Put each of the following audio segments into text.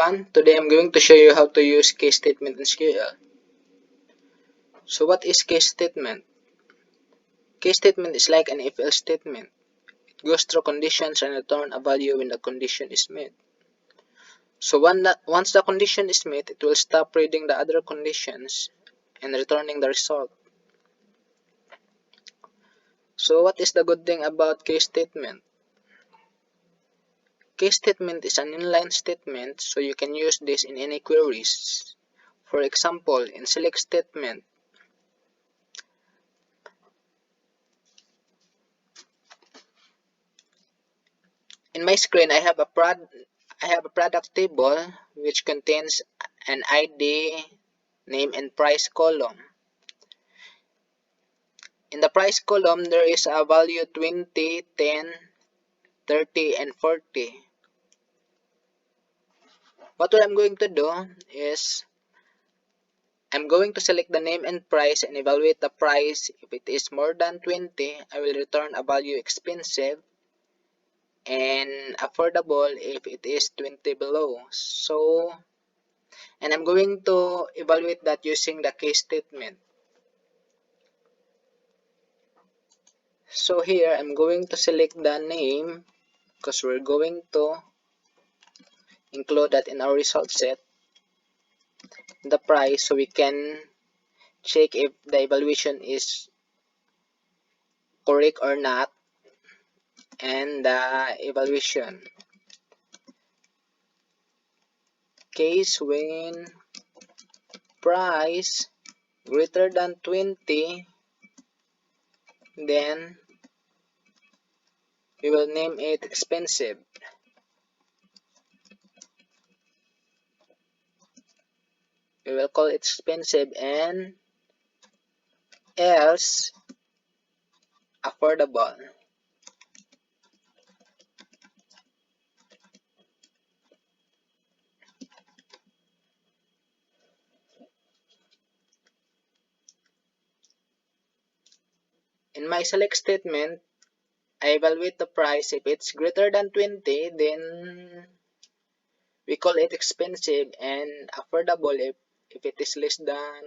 everyone, today I'm going to show you how to use case statement in SQL. So what is case statement? Case statement is like an if-else statement. It goes through conditions and return a value when the condition is met. So once the condition is met, it will stop reading the other conditions and returning the result. So what is the good thing about case statement? Case statement is an inline statement, so you can use this in any queries. For example, in select statement, in my screen, I have a product table which contains an ID, name, and price column. In the price column, there is a value 20, 10, 30, and 40. What I'm going to do is I'm going to select the name and price and evaluate the price. If it is more than 20, I will return a value expensive, and affordable if it is 20 below. And I'm going to evaluate that using the case statement. So here I'm going to select the name because we're going to include that in our result set, the price, so we can check if the evaluation is correct or not, and the evaluation case when price greater than 20, then we will name it expensive. We will call it expensive, and else affordable. In my select statement, I evaluate the price. If it's greater than 20, then we call it expensive, and affordable if it is less than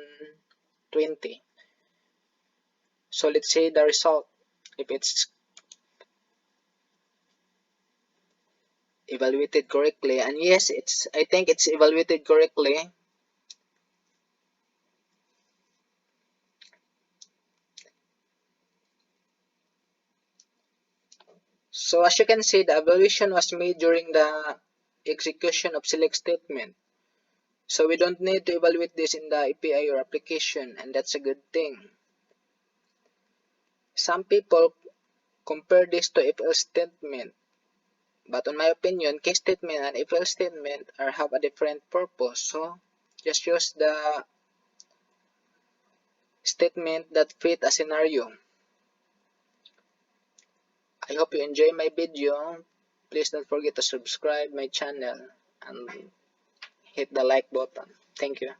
20. So let's say the result, if it's evaluated correctly, and yes, I think it's evaluated correctly. So as you can see, the evaluation was made during the execution of select statement. So we don't need to evaluate this in the API or application, and that's a good thing. Some people compare this to if-else statement, but in my opinion, case statement and if-else statement have a different purpose. So just use the statement that fit a scenario. I hope you enjoy my video. Please don't forget to subscribe my channel and hit the like button. Thank you.